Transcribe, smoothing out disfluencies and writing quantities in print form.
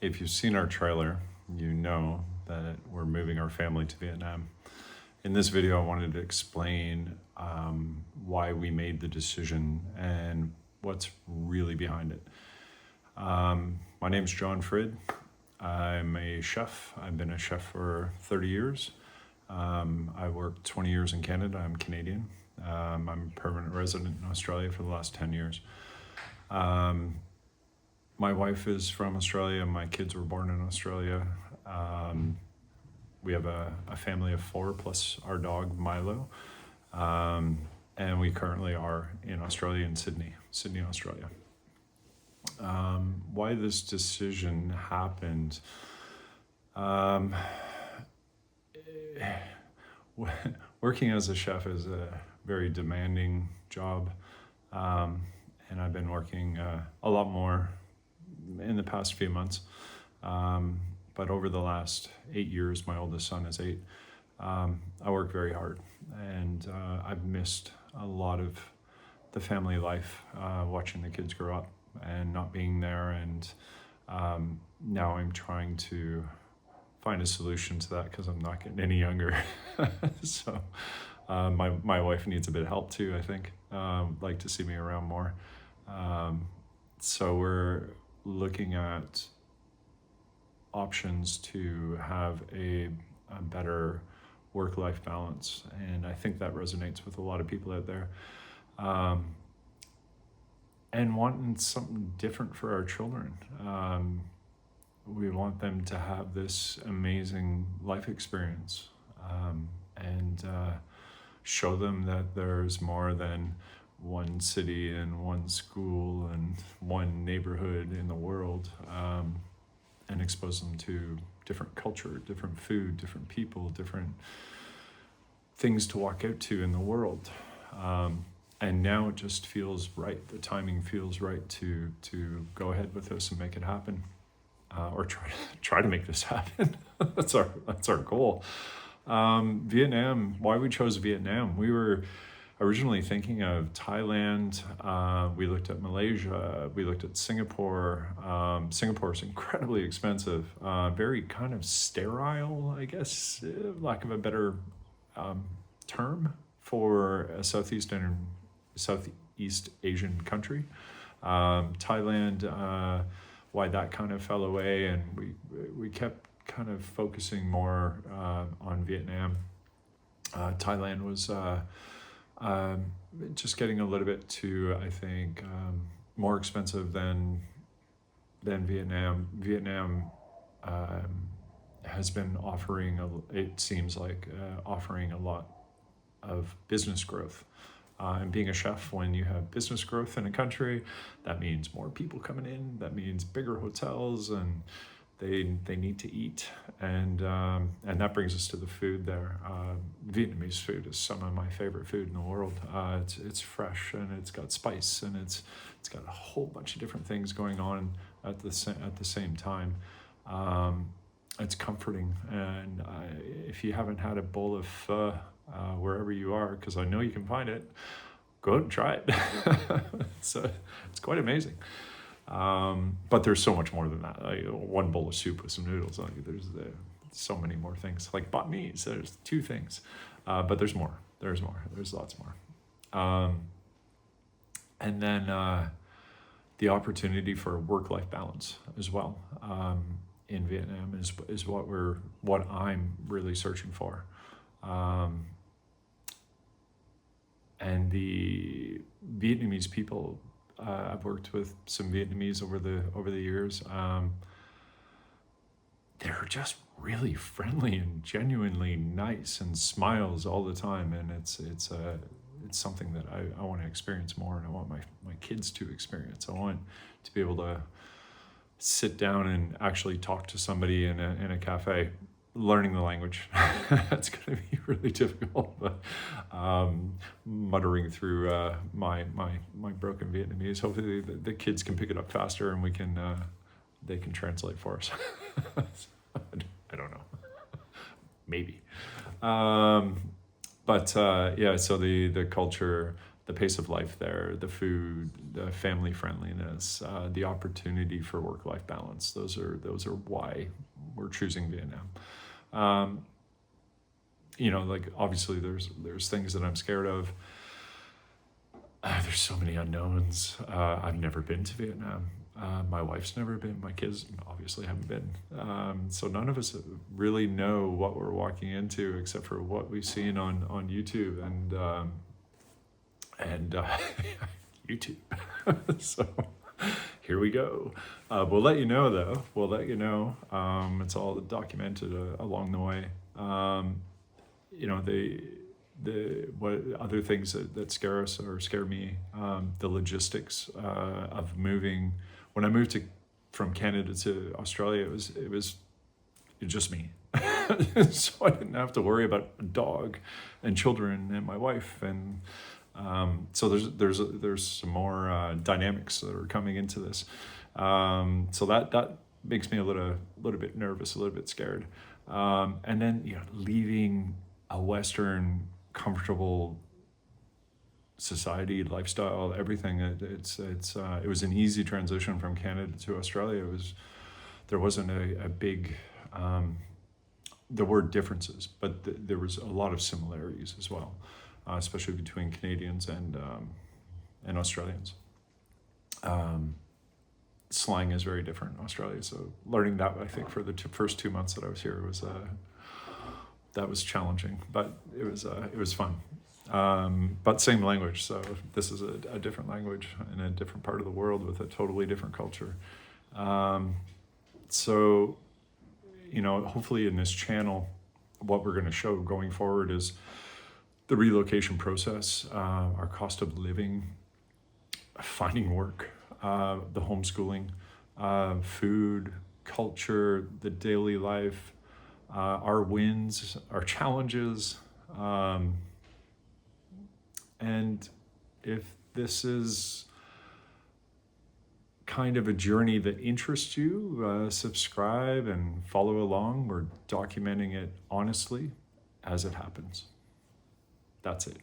If you've seen our trailer, you know that we're moving our family to Vietnam. In this video, I wanted to explain why we made the decision and what's really behind it. My name's John Frid. I'm a chef. I've been a chef for 30 years. I worked 20 years in Canada. I'm Canadian. I'm a permanent resident in Australia for the last 10 years. My wife is from Australia. My kids were born in Australia. We have a family of 4 plus our dog Milo. And we currently are in Australia, in Sydney, Australia. Why this decision happened, working as a chef is a very demanding job, and I've been working a lot more in the past few months, but over the last 8 years, my oldest son is 8, I work very hard, and I've missed a lot of the family life, watching the kids grow up and not being there, and now I'm trying to find a solution to that because I'm not getting any younger. So my wife needs a bit of help too, I think. Like to see me around more. So we're looking at options to have a better work-life balance, and I think that resonates with a lot of people out there. And wanting something different for our children. We want them to have this amazing life experience, and show them that there's more than one city and one school and one neighborhood in the world, and expose them to different culture, different food, different people, different things to walk out to in the world. And now it just feels right. The timing feels right to go ahead with this and make it happen, or try to make this happen. That's our goal. Vietnam. Why we chose Vietnam? We were originally thinking of Thailand. We looked at Malaysia. We looked at Singapore. Singapore is incredibly expensive. Very kind of sterile, I guess, lack of a better term for a Southeast Asian country. Thailand, why that kind of fell away, and we kept kind of focusing more on Vietnam. Thailand was just getting a little bit too, I think, more expensive than Vietnam. Vietnam has been offering, it seems like, offering a lot of business growth. And being a chef, when you have business growth in a country, that means more people coming in, that means bigger hotels, and they need to eat, and that brings us to the food there. Vietnamese food is some of my favorite food in the world. It's fresh, and it's got spice, and it's got a whole bunch of different things going on at the same time. It's comforting, and if you haven't had a bowl of pho wherever you are, because I know you can find it, go out and try it. It's quite amazing. But there's so much more than that. Like one bowl of soup with some noodles. There's so many more things. Like banh mi, there's 2 things, but there's more. There's lots more. And then the opportunity for work-life balance as well in Vietnam is what I'm really searching for. And the Vietnamese people, I've worked with some Vietnamese over the years. They're just really friendly and genuinely nice, and smiles all the time. And it's something that I want to experience more, and I want my kids to experience. I want to be able to sit down and actually talk to somebody in a cafe. Learning the language, that's going to be really difficult, but muttering through my broken Vietnamese. Hopefully the kids can pick it up faster, and they can translate for us. I don't know, maybe. But yeah, so the culture, the pace of life there, the food, the family friendliness, the opportunity for work-life balance. Those are why we're choosing Vietnam. Like obviously there's things that I'm scared of. There's so many unknowns. I've never been to Vietnam. My wife's never been. My kids obviously haven't been. So none of us really know what we're walking into, except for what we've seen on YouTube and YouTube. So here we go. We'll let you know, though. We'll let you know. It's all documented along the way. What other things that scare us or scare me, the logistics of moving. When I moved from Canada to Australia, it was just me. So I didn't have to worry about a dog and children and my wife, and so there's some more dynamics that are coming into this. So that makes me a little bit nervous, a little bit scared. And then leaving a Western comfortable society, lifestyle, everything. It was an easy transition from Canada to Australia. There wasn't a big. There were differences, but there was a lot of similarities as well, especially between Canadians and Australians. Slang is very different in Australia, so learning that, I think, for the first 2 months that I was here was challenging, but it was fun. But same language, so this is a different language in a different part of the world with a totally different culture. So, hopefully in this channel, what we're going to show going forward is the relocation process, our cost of living, finding work, the homeschooling, food, culture, the daily life, our wins, our challenges. And if this is kind of a journey that interests you, subscribe and follow along. We're documenting it honestly as it happens. That's it.